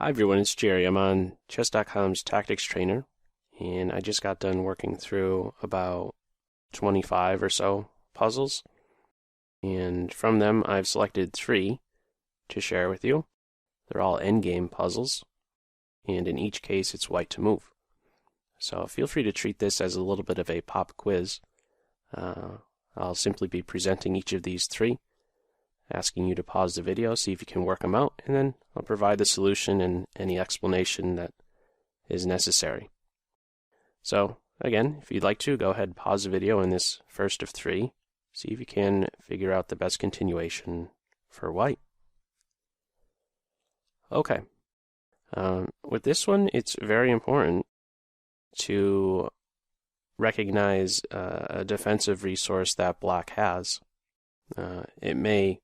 Hi everyone, it's Jerry. I'm on Chess.com's Tactics Trainer, and I just got done working through about 25 or so puzzles, and from them I've selected 3 to share with you. They're all endgame puzzles, and in each case it's white to move. So feel free to treat this as a little bit of a pop quiz. I'll simply be presenting each of these 3, asking you to pause the video, see if you can work them out, and then I'll provide the solution and any explanation that is necessary. So, again, if you'd like to, go ahead and pause the video in this first of 3, see if you can figure out the best continuation for white. Okay. With this one, it's very important to recognize a defensive resource that black has. It may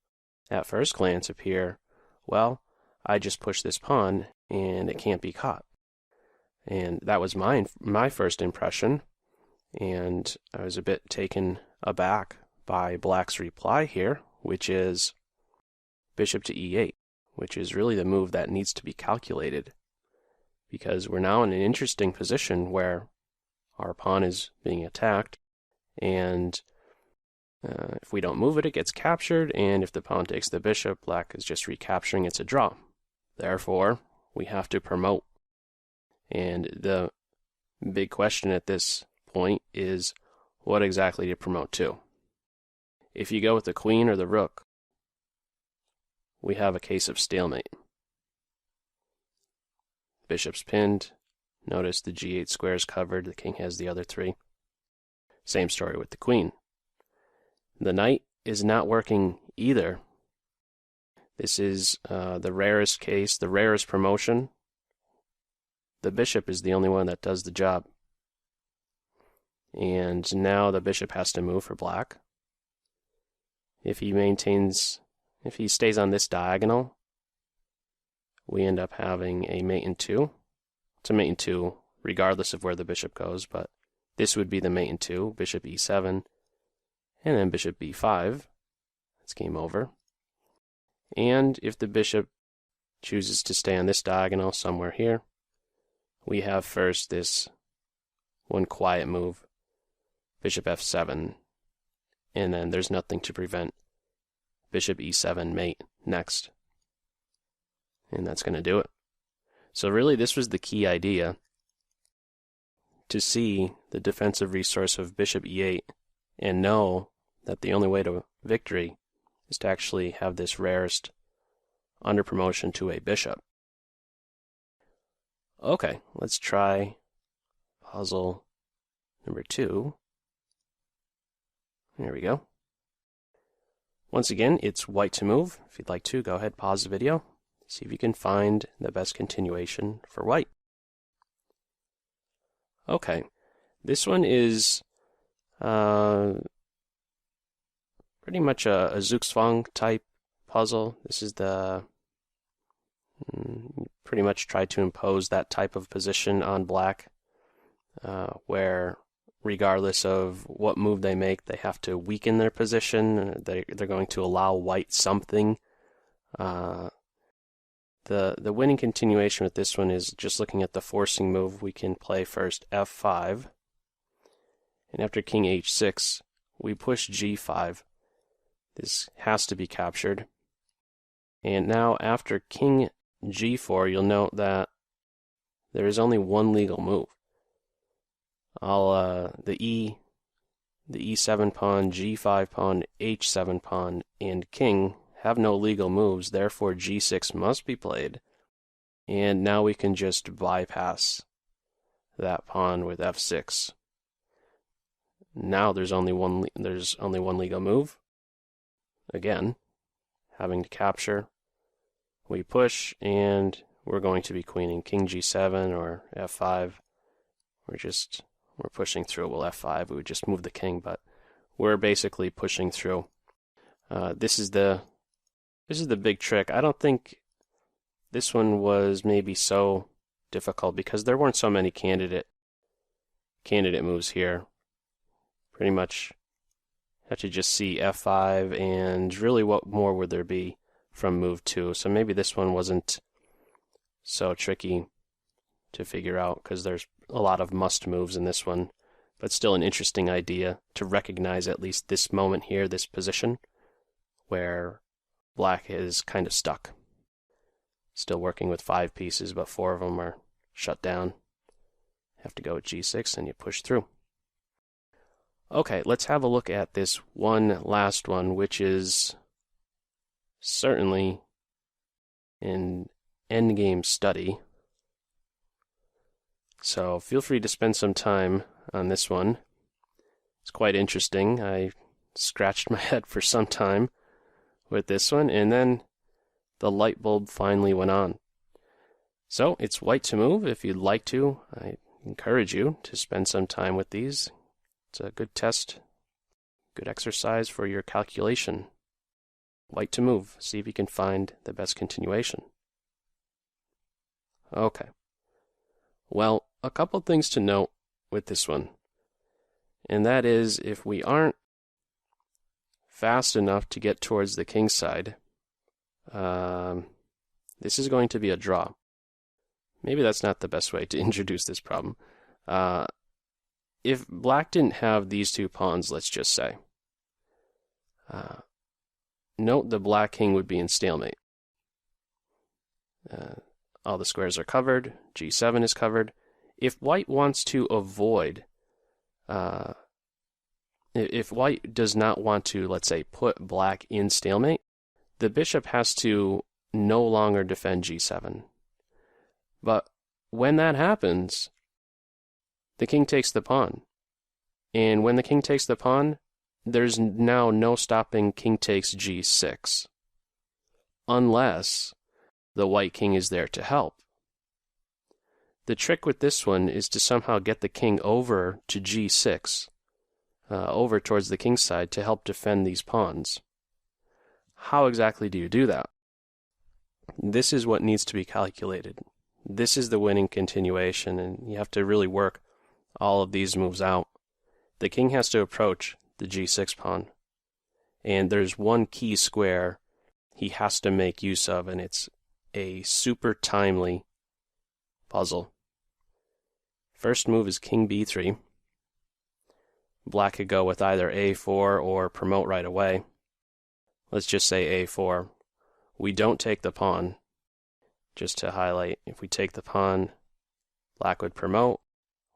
at first glance appear, well, I just pushed this pawn and it can't be caught. And that was my first impression, and I was a bit taken aback by black's reply here, which is bishop to e8, which is really the move that needs to be calculated, because we're now in an interesting position where our pawn is being attacked, and if we don't move it, it gets captured, and if the pawn takes the bishop, black is just recapturing, it's a draw. Therefore, we have to promote. And the big question at this point is, what exactly to promote to? If you go with the queen or the rook, we have a case of stalemate. Bishop's pinned. Notice the g8 square is covered, the king has the other 3. Same story with the queen. The knight is not working either. This is the rarest case, the rarest promotion. The bishop is the only one that does the job. And now the bishop has to move for black. If he stays on this diagonal, we end up having a mate in 2. It's a mate in 2 regardless of where the bishop goes, but this would be the mate in 2, bishop e7. And then bishop b5, that's game over. And if the bishop chooses to stay on this diagonal somewhere here, we have first this one quiet move, bishop f7, and then there's nothing to prevent bishop e7 mate next. And that's going to do it. So really this was the key idea, to see the defensive resource of bishop e8 and know that the only way to victory is to actually have this rarest under promotion to a bishop. Okay, let's try puzzle number 2. There we go. Once again, it's white to move. If you'd like to, go ahead, pause the video, see if you can find the best continuation for white. Okay, this one is pretty much a Zugzwang type puzzle. This is the pretty much try to impose that type of position on black, where regardless of what move they make, they have to weaken their position. They're going to allow white something. The winning continuation with this one is just looking at the forcing move. We can play first f5, and after king h6, we push g5. This has to be captured. And now after king g4, you'll note that there is only one legal move. The e7 pawn, g5 pawn, h7 pawn, and king have no legal moves, therefore g6 must be played. And now we can just bypass that pawn with f6. Now there's only one legal move. Again, having to capture. We push, and we're going to be queening king g7 or f5. We're pushing through. Well, f5, we would just move the king, but we're basically pushing through. This is the big trick. I don't think this one was maybe so difficult because there weren't so many candidate moves here. Pretty much have to just see f5, and really what more would there be from move 2? So maybe this one wasn't so tricky to figure out because there's a lot of must moves in this one, but still an interesting idea to recognize at least this moment here, this position, where black is kind of stuck. Still working with 5 pieces, but 4 of them are shut down. Have to go with g6 and you push through. Okay, let's have a look at this one last one, which is certainly an endgame study. So feel free to spend some time on this one. It's quite interesting. I scratched my head for some time with this one, and then the light bulb finally went on. So it's white to move. If you'd like to, I encourage you to spend some time with these. It's a good test, good exercise for your calculation. White to move. See if you can find the best continuation. Okay. Well, a couple things to note with this one. And that is, if we aren't fast enough to get towards the king side, this is going to be a draw. Maybe that's not the best way to introduce this problem. If black didn't have these 2 pawns, let's just say, note the black king would be in stalemate. All the squares are covered, g7 is covered. If white wants to avoid, if white does not want to, let's say, put black in stalemate, the bishop has to no longer defend g7. But when that happens, the king takes the pawn. And when the king takes the pawn, there's now no stopping king takes g6. Unless the white king is there to help. The trick with this one is to somehow get the king over to g6, over towards the king's side to help defend these pawns. How exactly do you do that? This is what needs to be calculated. This is the winning continuation, and you have to really work all of these moves out. The king has to approach the g6 pawn, and there's one key square he has to make use of, and it's a super timely puzzle. First move is king b3. Black could go with either a4 or promote right away. Let's just say a4. We don't take the pawn. Just to highlight, if we take the pawn, black would promote,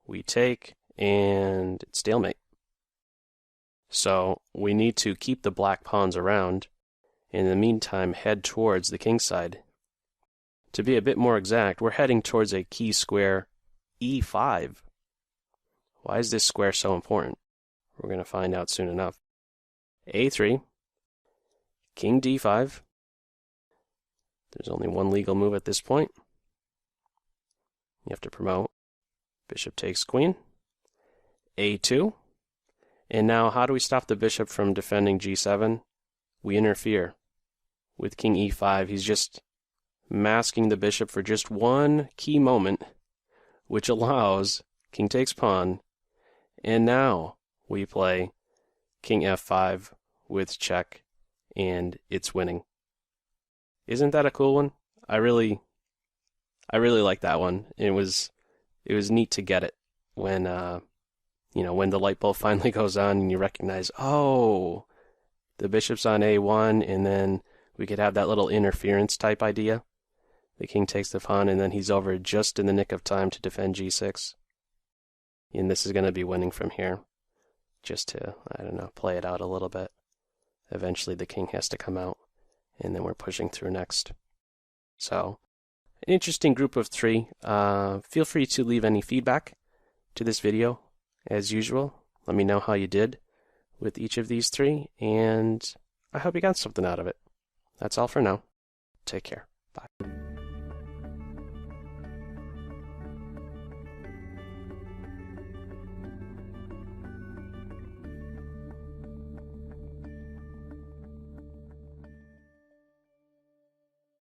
we take, and it's stalemate. So we need to keep the black pawns around, and in the meantime head towards the king side. To be a bit more exact, we're heading towards a key square e5. Why is this square so important? We're going to find out soon enough. a3, king d5. There's only one legal move at this point. You have to promote. Bishop takes queen. a2. And now how do we stop the bishop from defending g7? We interfere with king e5. He's just masking the bishop for just one key moment, which allows king takes pawn. And now we play king f5 with check, and it's winning. Isn't that a cool one? I really like that one. It was neat to get it when when the light bulb finally goes on and you recognize, oh, the bishop's on a1, and then we could have that little interference type idea. The king takes the pawn, and then he's over just in the nick of time to defend g6. And this is going to be winning from here. Just to, I don't know, play it out a little bit. Eventually the king has to come out, and then we're pushing through next. So, an interesting group of 3. Feel free to leave any feedback to this video, as usual. Let me know how you did with each of these 3, and I hope you got something out of it. That's all for now. Take care. Bye.